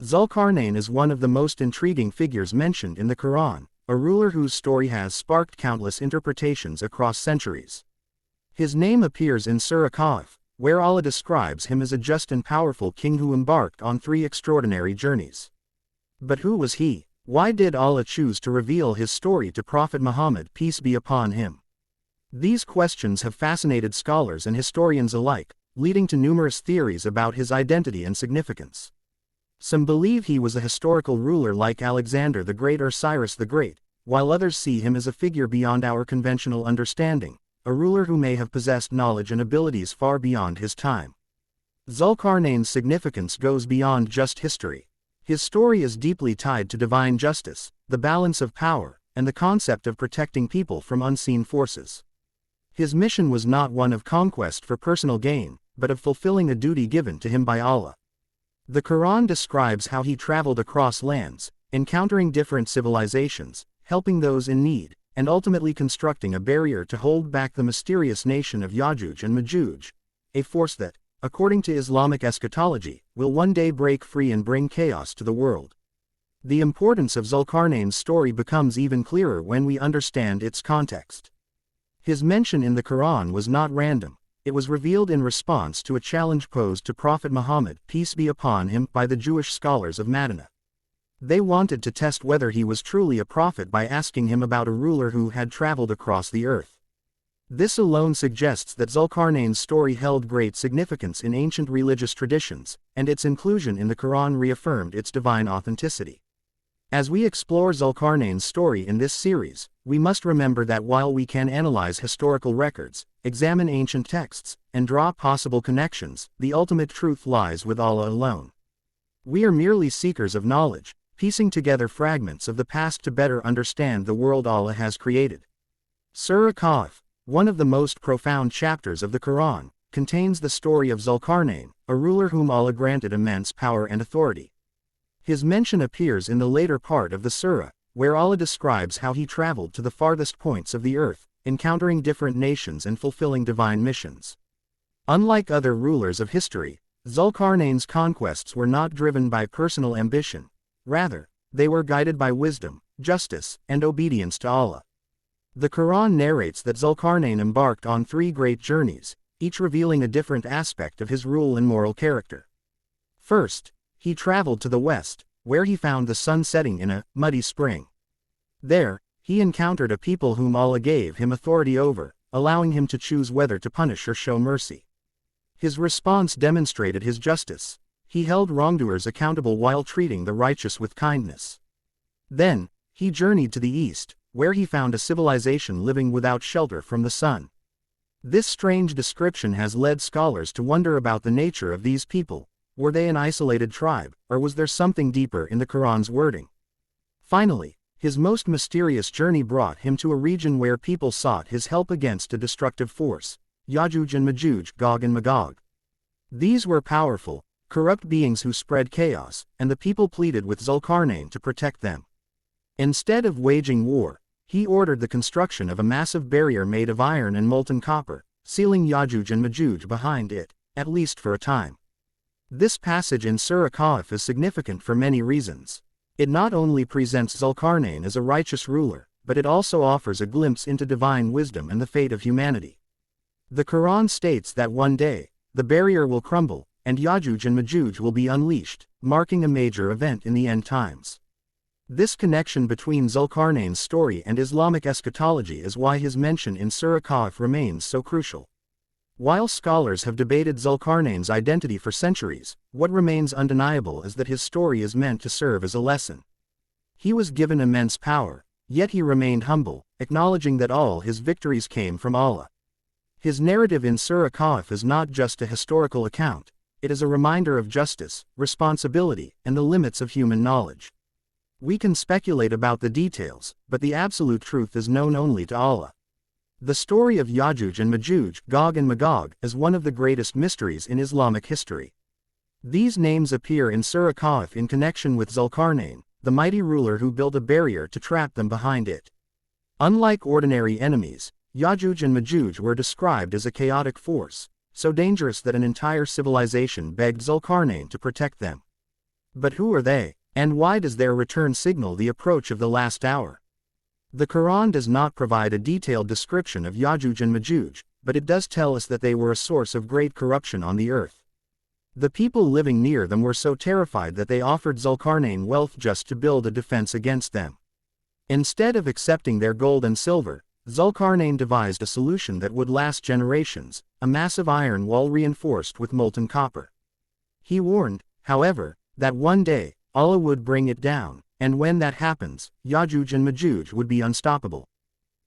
Zulqarnain is one of the most intriguing figures mentioned in the Quran, a ruler whose story has sparked countless interpretations across centuries. His name appears in Surah Kahf, where Allah describes him as a just and powerful king who embarked on 3 extraordinary journeys. But who was he? Why did Allah choose to reveal his story to Prophet Muhammad, peace be upon him? These questions have fascinated scholars and historians alike, leading to numerous theories about his identity and significance. Some believe he was a historical ruler like Alexander the Great or Cyrus the Great, while others see him as a figure beyond our conventional understanding, a ruler who may have possessed knowledge and abilities far beyond his time. Zulqarnain's significance goes beyond just history. His story is deeply tied to divine justice, the balance of power, and the concept of protecting people from unseen forces. His mission was not one of conquest for personal gain, but of fulfilling a duty given to him by Allah. The Quran describes how he traveled across lands, encountering different civilizations, helping those in need, and ultimately constructing a barrier to hold back the mysterious nation of Yajuj and Majuj, a force that, according to Islamic eschatology, will one day break free and bring chaos to the world. The importance of Zulqarnain's story becomes even clearer when we understand its context. His mention in the Quran was not random. It was revealed in response to a challenge posed to Prophet Muhammad, peace be upon him, by the Jewish scholars of Medina. They wanted to test whether he was truly a prophet by asking him about a ruler who had traveled across the earth. This alone suggests that Zulqarnain's story held great significance in ancient religious traditions, and its inclusion in the Quran reaffirmed its divine authenticity. As we explore Zulqarnain's story in this series, we must remember that while we can analyze historical records, examine ancient texts, and draw possible connections, the ultimate truth lies with Allah alone. We are merely seekers of knowledge, piecing together fragments of the past to better understand the world Allah has created. Surah Kahf, one of the most profound chapters of the Quran, contains the story of Zulqarnain, a ruler whom Allah granted immense power and authority. His mention appears in the later part of the surah, where Allah describes how he traveled to the farthest points of the earth, encountering different nations and fulfilling divine missions. Unlike other rulers of history, Zulqarnain's conquests were not driven by personal ambition. Rather, they were guided by wisdom, justice, and obedience to Allah. The Quran narrates that Zulqarnain embarked on 3 great journeys, each revealing a different aspect of his rule and moral character. First, he traveled to the west, where he found the sun setting in a muddy spring. There, he encountered a people whom Allah gave him authority over, allowing him to choose whether to punish or show mercy. His response demonstrated his justice. He held wrongdoers accountable while treating the righteous with kindness. Then, he journeyed to the east, where he found a civilization living without shelter from the sun. This strange description has led scholars to wonder about the nature of these people. Were they an isolated tribe, or was there something deeper in the Quran's wording? Finally, his most mysterious journey brought him to a region where people sought his help against a destructive force, Yajuj and Majuj, Gog and Magog. These were powerful, corrupt beings who spread chaos, and the people pleaded with Zulqarnain to protect them. Instead of waging war, he ordered the construction of a massive barrier made of iron and molten copper, sealing Yajuj and Majuj behind it, at least for a time. This passage in Surah Kahf is significant for many reasons. It not only presents Zulqarnain as a righteous ruler, but it also offers a glimpse into divine wisdom and the fate of humanity. The Quran states that one day, the barrier will crumble, and Yajuj and Majuj will be unleashed, marking a major event in the end times. This connection between Zulqarnain's story and Islamic eschatology is why his mention in Surah Kahf remains so crucial. While scholars have debated Zulqarnain's identity for centuries, what remains undeniable is that his story is meant to serve as a lesson. He was given immense power, yet he remained humble, acknowledging that all his victories came from Allah. His narrative in Surah Kahf is not just a historical account, it is a reminder of justice, responsibility, and the limits of human knowledge. We can speculate about the details, but the absolute truth is known only to Allah. The story of Yajuj and Majuj, Gog and Magog, is one of the greatest mysteries in Islamic history. These names appear in Surah Kahf in connection with Zulqarnain, the mighty ruler who built a barrier to trap them behind it. Unlike ordinary enemies, Yajuj and Majuj were described as a chaotic force, so dangerous that an entire civilization begged Zulqarnain to protect them. But who are they, and why does their return signal the approach of the last hour? The Quran does not provide a detailed description of Yajuj and Majuj, but it does tell us that they were a source of great corruption on the earth. The people living near them were so terrified that they offered Zulqarnain wealth just to build a defense against them. Instead of accepting their gold and silver, Zulqarnain devised a solution that would last generations, a massive iron wall reinforced with molten copper. He warned, however, that one day, Allah would bring it down, and when that happens, Yajuj and Majuj would be unstoppable.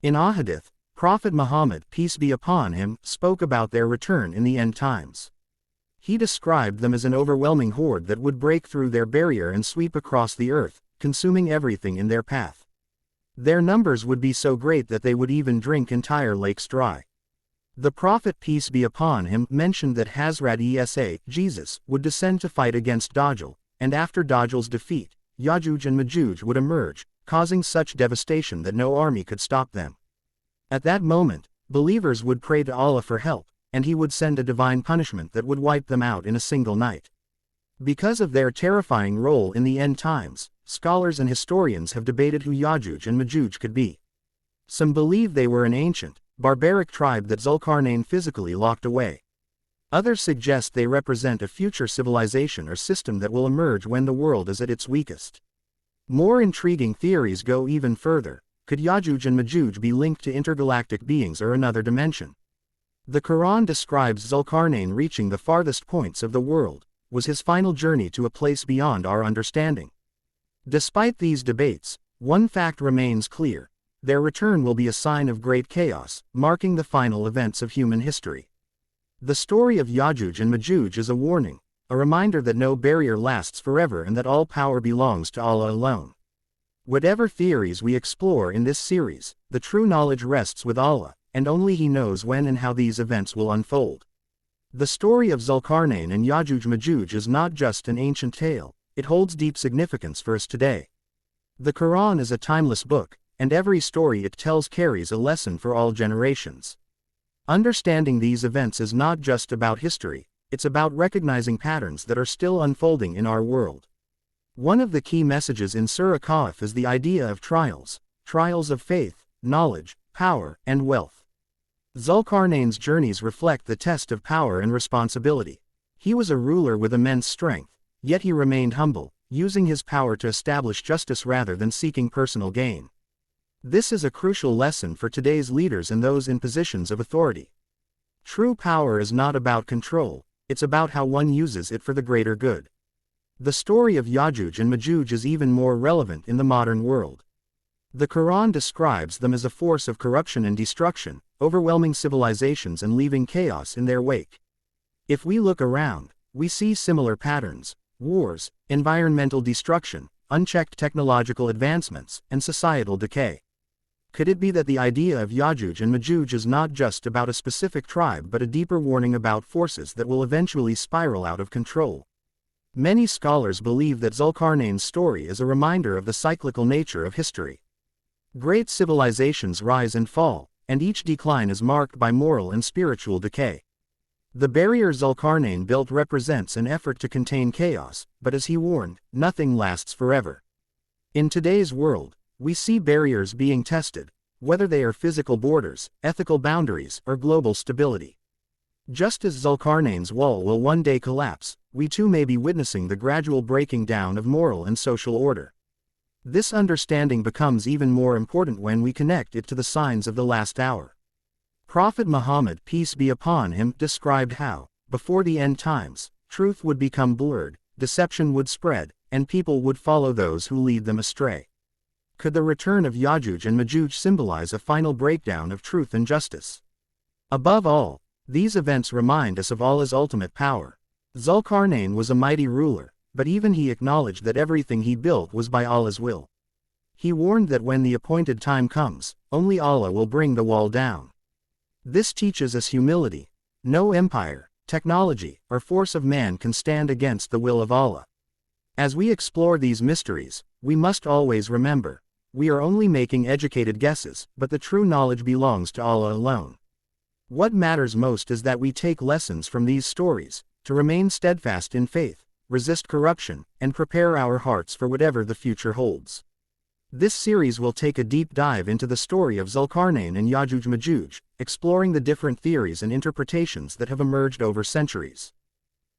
In Ahadith, Prophet Muhammad, peace be upon him, spoke about their return in the end times. He described them as an overwhelming horde that would break through their barrier and sweep across the earth, consuming everything in their path. Their numbers would be so great that they would even drink entire lakes dry. The Prophet, peace be upon him, mentioned that Hazrat Isa, Jesus, would descend to fight against Dajjal, and after Dajjal's defeat, Yajuj and Majuj would emerge, causing such devastation that no army could stop them. At that moment, believers would pray to Allah for help, and He would send a divine punishment that would wipe them out in a single night. Because of their terrifying role in the end times, scholars and historians have debated who Yajuj and Majuj could be. Some believe they were an ancient, barbaric tribe that Zulqarnain physically locked away. Others suggest they represent a future civilization or system that will emerge when the world is at its weakest. More intriguing theories go even further. Could Yajuj and Majuj be linked to intergalactic beings or another dimension? The Quran describes Zulqarnain reaching the farthest points of the world, was his final journey to a place beyond our understanding. Despite these debates, one fact remains clear: their return will be a sign of great chaos, marking the final events of human history. The story of Yajuj and Majuj is a warning, a reminder that no barrier lasts forever and that all power belongs to Allah alone. Whatever theories we explore in this series, the true knowledge rests with Allah, and only He knows when and how these events will unfold. The story of Zulqarnain and Yajuj Majuj is not just an ancient tale, it holds deep significance for us today. The Quran is a timeless book, and every story it tells carries a lesson for all generations. Understanding these events is not just about history, it's about recognizing patterns that are still unfolding in our world. One of the key messages in Surah Kahf is the idea of trials of faith, knowledge, power, and wealth. Zulqarnain's journeys reflect the test of power and responsibility. He was a ruler with immense strength, yet he remained humble, using his power to establish justice rather than seeking personal gain. This is a crucial lesson for today's leaders and those in positions of authority. True power is not about control, it's about how one uses it for the greater good. The story of Yajuj and Majuj is even more relevant in the modern world. The Quran describes them as a force of corruption and destruction, overwhelming civilizations and leaving chaos in their wake. If we look around, we see similar patterns: wars, environmental destruction, unchecked technological advancements, and societal decay. Could it be that the idea of Yajuj and Majuj is not just about a specific tribe but a deeper warning about forces that will eventually spiral out of control? Many scholars believe that Zulqarnain's story is a reminder of the cyclical nature of history. Great civilizations rise and fall, and each decline is marked by moral and spiritual decay. The barrier Zulqarnain built represents an effort to contain chaos, but as he warned, nothing lasts forever. In today's world, we see barriers being tested, whether they are physical borders, ethical boundaries, or global stability. Just as Zulqarnain's wall will one day collapse, we too may be witnessing the gradual breaking down of moral and social order. This understanding becomes even more important when we connect it to the signs of the last hour. Prophet Muhammad, peace be upon him, described how, before the end times, truth would become blurred, deception would spread, and people would follow those who lead them astray. Could the return of Yajuj and Majuj symbolize a final breakdown of truth and justice? Above all, these events remind us of Allah's ultimate power. Zulqarnain was a mighty ruler, but even he acknowledged that everything he built was by Allah's will. He warned that when the appointed time comes, only Allah will bring the wall down. This teaches us humility. No empire, technology, or force of man can stand against the will of Allah. As we explore these mysteries, we must always remember, we are only making educated guesses, but the true knowledge belongs to Allah alone. What matters most is that we take lessons from these stories, to remain steadfast in faith, resist corruption, and prepare our hearts for whatever the future holds. This series will take a deep dive into the story of Zulqarnain and Yajuj Majuj, exploring the different theories and interpretations that have emerged over centuries.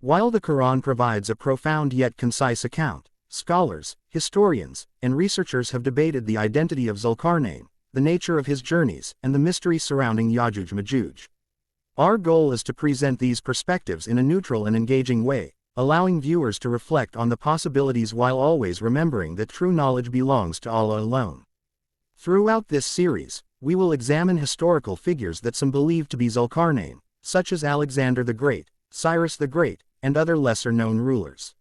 While the Quran provides a profound yet concise account, scholars, historians, and researchers have debated the identity of Zulqarnain, the nature of his journeys, and the mystery surrounding Yajuj Majuj. Our goal is to present these perspectives in a neutral and engaging way, allowing viewers to reflect on the possibilities while always remembering that true knowledge belongs to Allah alone. Throughout this series, we will examine historical figures that some believe to be Zulqarnain, such as Alexander the Great, Cyrus the Great, and other lesser-known rulers.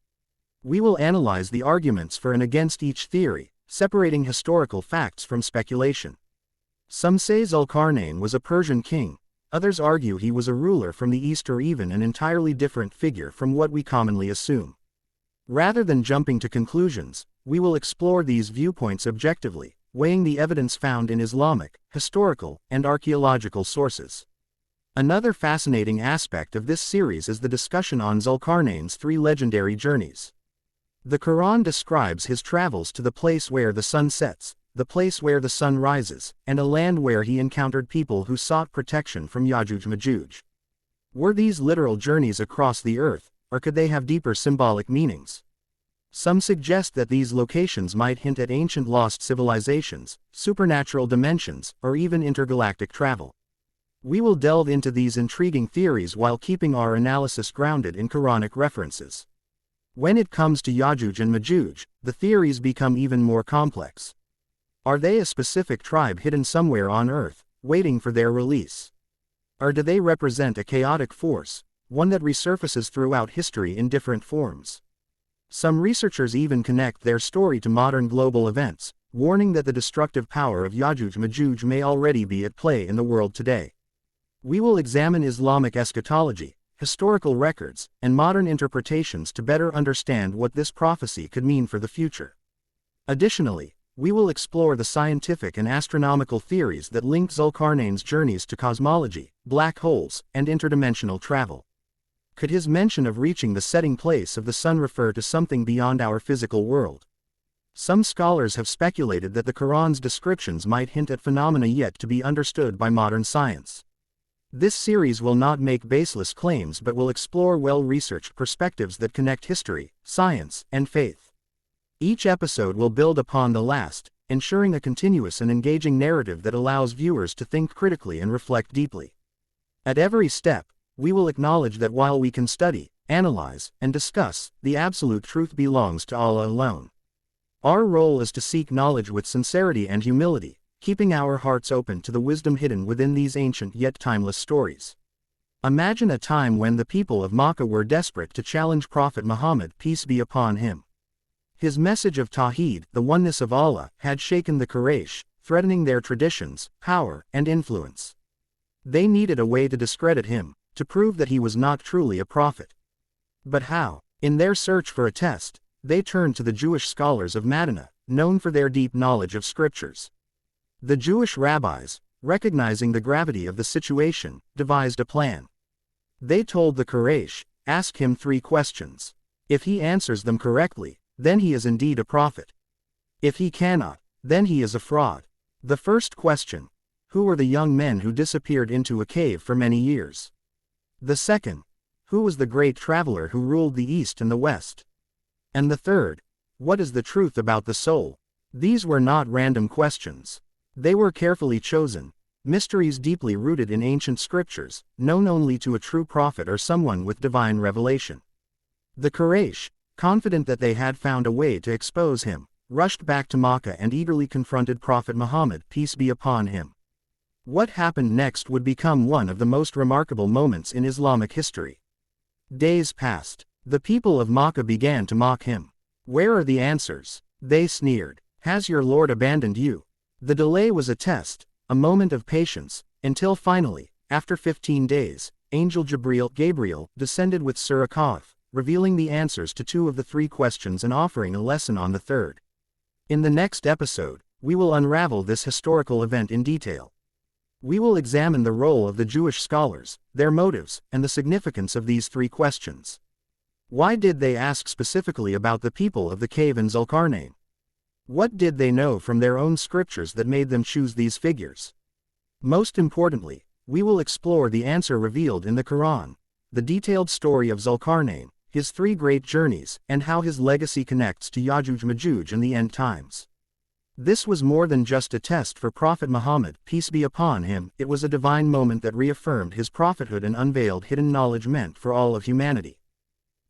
We will analyze the arguments for and against each theory, separating historical facts from speculation. Some say Zulqarnain was a Persian king, others argue he was a ruler from the east or even an entirely different figure from what we commonly assume. Rather than jumping to conclusions, we will explore these viewpoints objectively, weighing the evidence found in Islamic, historical, and archaeological sources. Another fascinating aspect of this series is the discussion on Zulqarnain's 3 legendary journeys. The Quran describes his travels to the place where the sun sets, the place where the sun rises, and a land where he encountered people who sought protection from Yajuj Majuj. Were these literal journeys across the earth, or could they have deeper symbolic meanings? Some suggest that these locations might hint at ancient lost civilizations, supernatural dimensions, or even intergalactic travel. We will delve into these intriguing theories while keeping our analysis grounded in Quranic references. When it comes to Yajuj and Majuj, the theories become even more complex. Are they a specific tribe hidden somewhere on Earth, waiting for their release? Or do they represent a chaotic force, one that resurfaces throughout history in different forms? Some researchers even connect their story to modern global events, warning that the destructive power of Yajuj Majuj may already be at play in the world today. We will examine Islamic eschatology, historical records, and modern interpretations to better understand what this prophecy could mean for the future. Additionally, we will explore the scientific and astronomical theories that link Zulqarnain's journeys to cosmology, black holes, and interdimensional travel. Could his mention of reaching the setting place of the sun refer to something beyond our physical world? Some scholars have speculated that the Quran's descriptions might hint at phenomena yet to be understood by modern science. This series will not make baseless claims but will explore well-researched perspectives that connect history, science, and faith. Each episode will build upon the last, ensuring a continuous and engaging narrative that allows viewers to think critically and reflect deeply. At every step, we will acknowledge that while we can study, analyze, and discuss, the absolute truth belongs to Allah alone. Our role is to seek knowledge with sincerity and humility, keeping our hearts open to the wisdom hidden within these ancient yet timeless stories. Imagine a time when the people of Makkah were desperate to challenge Prophet Muhammad, peace be upon him. His message of Tawheed, the oneness of Allah, had shaken the Quraysh, threatening their traditions, power, and influence. They needed a way to discredit him, to prove that he was not truly a prophet. But how? In their search for a test, they turned to the Jewish scholars of Medina, known for their deep knowledge of scriptures. The Jewish rabbis, recognizing the gravity of the situation, devised a plan. They told the Quraysh, ask him 3 questions. If he answers them correctly, then he is indeed a prophet. If he cannot, then he is a fraud. The first question: who were the young men who disappeared into a cave for many years? The second: who was the great traveler who ruled the east and the west? And the third: what is the truth about the soul? These were not random questions. They were carefully chosen, mysteries deeply rooted in ancient scriptures, known only to a true prophet or someone with divine revelation. The Quraysh, confident that they had found a way to expose him, rushed back to Makkah and eagerly confronted Prophet Muhammad, peace be upon him. What happened next would become one of the most remarkable moments in Islamic history. Days passed. The people of Makkah began to mock him. Where are the answers? They sneered. Has your Lord abandoned you? The delay was a test, a moment of patience, until finally, after 15 days, Angel Gabriel descended with Surah Kahf, revealing the answers to 2 of the 3 questions and offering a lesson on the third. In the next episode, we will unravel this historical event in detail. We will examine the role of the Jewish scholars, their motives, and the significance of these 3 questions. Why did they ask specifically about the people of the cave in Zulqarnain? What did they know from their own scriptures that made them choose these figures? Most importantly, we will explore the answer revealed in the Quran, the detailed story of Zulqarnain, his 3 great journeys, and how his legacy connects to Yajuj Majuj in the end times. This was more than just a test for Prophet Muhammad, peace be upon him. It was a divine moment that reaffirmed his prophethood and unveiled hidden knowledge meant for all of humanity.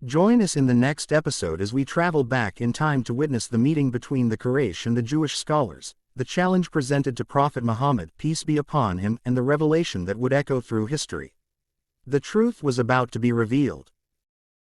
Join us in the next episode as we travel back in time to witness the meeting between the Quraysh and the Jewish scholars, the challenge presented to Prophet Muhammad, peace be upon him, and the revelation that would echo through history. The truth was about to be revealed.